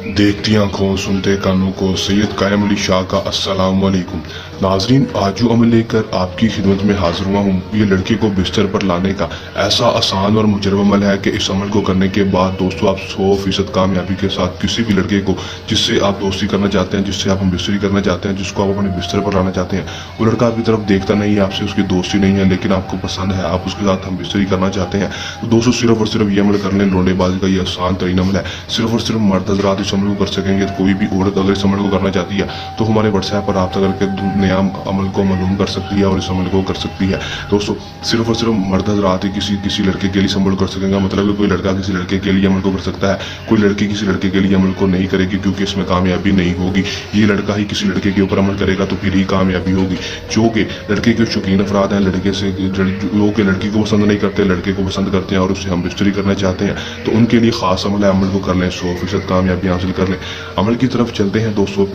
देखती आंखों सुनते कानों को सैयद कायम अली शाह का अस्सलाम वालेकुम। नाजरीन, आज जो अमल लेकर आपकी खिदमत में हाजिर हुआ हूँ, ये लड़के को बिस्तर पर लाने का ऐसा आसान और मुजरब अमल है कि इस अमल को करने के बाद दोस्तों आप 100% कामयाबी के साथ किसी भी लड़के को जिससे आप दोस्ती करना चाहते हैं, जिससे आप हम बिस्तरी करना चाहते हैं, जिसको आप अपने बिस्तर पर लाना चाहते हैं, वो लड़का आपकी तरफ देखता नहीं है, आपसे उसकी दोस्ती नहीं है, लेकिन आपको पसंद है, आप उसके साथ हम बिस्तरी करना चाहते हैं, तो दोस्तों सिर्फ और सिर्फ ये अमल कर लें। लौंडेबाजी का ये आसान तरीन अमल है। सिर्फ और सिर्फ मर्द हज़रात इस अमल को कर सकेंगे। तो कोई भी औरत अगर इस अमल को करना चाहती है तो हमारे व्हाट्सएप पर रब्ता करके नया अमल को मालूम कर सकती है और इस अमल को कर सकती है। दोस्तों सिर्फ और सिर्फ मर्द हज़रात ही किसी लड़के के लिए इस अमल कर सकेंगे। मतलब कि कोई लड़का किसी लड़के के लिए अमल को कर सकता है, कोई लड़की किसी लड़के के लिए अमल को नहीं करेगी, क्योंकि इसमें कामयाबी नहीं होगी। ये लड़का ही किसी लड़के के ऊपर अमल करेगा तो फिर ही कामयाबी होगी। जो कि लड़के के शौकीन अफराद हैं, लड़के से जो कि लड़की को पसंद नहीं करते, लड़के को पसंद करते हैं और उससे हम बिस्तरी करना चाहते हैं, तो उनके लिए खास अमल है। अमल को कर लें, 100% कामयाबी हासिल कर लें। अमल की तरफ चलते हैं दोस्तों।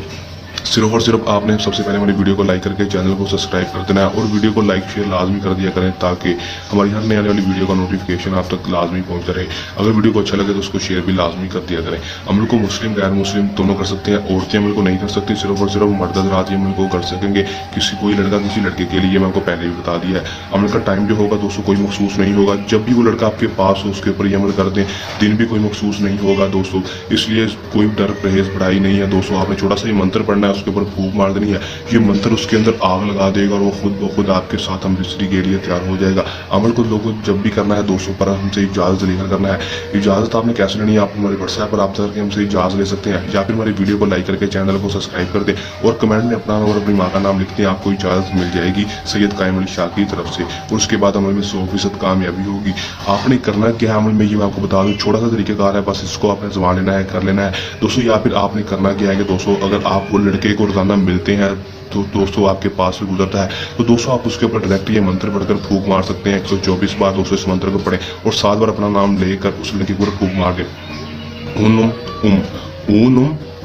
सिर्फ और सिर्फ आपने सबसे पहले हमारी वीडियो को लाइक करके चैनल को सब्सक्राइब कर देना है और वीडियो को लाइक शेयर लाजमी कर दिया करें, ताकि हमारी हर नई आने वाली वीडियो का नोटिफिकेशन आप तक लाजमी पहुंचता रहे। अगर वीडियो को अच्छा लगे तो उसको शेयर भी लाजमी कर दिया करें। अमल को मुस्लिम गैर मुस्लिम दोनों कर सकते हैं। औरतें अमल को नहीं कर सकती, सिर्फ और सिर्फ मर्द हज़रात अमल को कर सकेंगे। कोई लड़का किसी लड़के के लिए, मैं आपको पहले भी बता दिया है। अमल का टाइम जो होगा दोस्तों कोई मखसूस नहीं होगा। जब भी वो लड़का आपके पास हो उसके ऊपर ये अमल कर दें, दिन भी कोई मखसूस नहीं होगा दोस्तों। इसलिए कोई डर परहेज बढ़ाई नहीं है दोस्तों। आपने छोटा सा ही मंत्र पढ़ना है, उसके ऊपर फूंक मार देनी है। ये मंत्र उसके अंदर आग लगा देगा और वो खुद ब खुद आपके साथ हम बिस्तरी के लिए तैयार हो जाएगा। अमल को लोगों जब भी करना है दोस्तों पर हमसे इजाज़त लेकर करना है। इजाज़त आपने कैसे लेनी है? आप हमारे व्हाट्सएप पर रब्ता करके हमसे इजाज़त ले सकते हैं, या फिर हमारी वीडियो को लाइक करके चैनल को सब्सक्राइब कर दें और कमेंट में अपना और अपनी माँ का नाम लिखते हैं। आपको इजाज़त मिल जाएगी सैयद कायम अली शाह की तरफ से और उसके बाद अमल में 100% कामयाबी होगी। आपने करना क्या है अमल में, ये मैं आपको बता दूँ। छोटा सा तरीक़ेकार है, बस इसको आपने ज़बान लेना है, कर लेना है दोस्तों। या फिर आपने करना क्या है कि दोस्तों अगर आप वो लड़के को रोज़ाना मिलते हैं तो दोस्तों आपके पास से गुजरता है, तो दोस्तों आप उसके ऊपर डायरेक्ट ये मंत्र पढ़कर फूंक मार सकते हैं। 124 बार दोस्तों इस मंत्र को पढ़ें और 7 बार अपना नाम लेकर उस लड़के के ऊपर फूंक मार दें।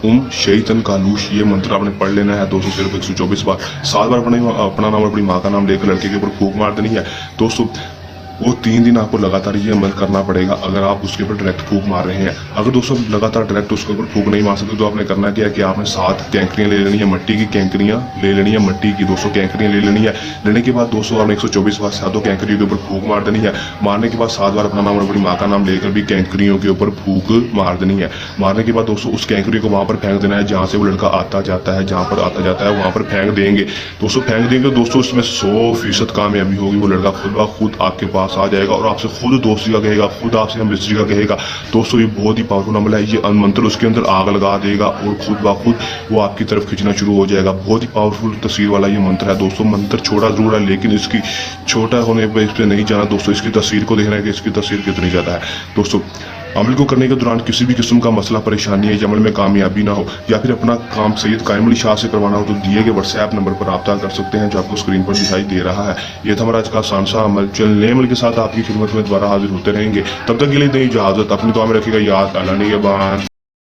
ऊनुम शैतन कालूश, ये मंत्र आपने पढ़ लेना है दोस्तों सिर्फ 124 बार। 7 बार अपना नाम और अपनी माँ का नाम लेकर लड़के के ऊपर फूंक मार देनी है दोस्तों। वो 3 दिन आपको लगातार ये अमल करना पड़ेगा अगर आप उसके ऊपर डायरेक्ट फूंक मार रहे हैं। अगर दोस्तों लगातार डायरेक्ट उसके ऊपर फूंक नहीं मार सकते तो आपने करना क्या है कि आपने 7 कैंकरियाँ ले लेनी है, मट्टी की कैंकरियाँ ले लेनी है, मट्टी की दोस्तों कैंकरियाँ ले लेनी है। लेने के बाद दोस्तों आपने 124 बार 7 कैंकरियों के ऊपर फूंक मार देनी है। मारने के बाद 7 बार अपना नाम और अपनी माँ का नाम लेकर भी कैंकरियों के ऊपर फूंक मार देनी है। मारने के बाद दोस्तों उस कैंकरी को वहाँ पर फेंक देना है जहाँ से वो लड़का आता जाता है, जहाँ पर आता जाता है वहाँ पर फेंक देंगे दोस्तों। फेंक देंगे दोस्तों, इसमें 100% कामयाबी होगी। वो लड़का खुद ब खुद आपके पास आ जाएगा और आपसे खुद दोस्ती का कहेगा, खुद आपसे हम बिस्तरी का कहेगा दोस्तों। ये बहुत ही पावरफुल अमल है। ये मंत्र उसके अंदर आग लगा देगा और खुद ब खुद वो आपकी तरफ खींचना शुरू हो जाएगा। बहुत ही पावरफुल तस्वीर वाला ये मंत्र है दोस्तों। मंत्र छोटा जरूर है, लेकिन इसकी छोटा होने पर इस पर नहीं जाना दोस्तों। इसकी तस्वीर को देखना है कि इसकी तस्वीर कितनी ज़्यादा है दोस्तों। अमल को करने के दौरान किसी भी किस्म का मसला परेशानी है, अमल में कामयाबी ना हो या फिर अपना काम सैयद कायम अली शाह से करवाना हो, तो दिए गए व्हाट्सएप नंबर पर रब्ता कर सकते हैं जो आपको स्क्रीन पर दिखाई दे रहा है। यह था हमारा आज का आसान सा अमल। चल नए अमल के साथ आपकी खिदमत में दोबारा हाजिर होते रहेंगे। तब तक के लिए दें इजाज़त। अपनी दुआ में रखिएगा याद। अल्लाह निगहबान।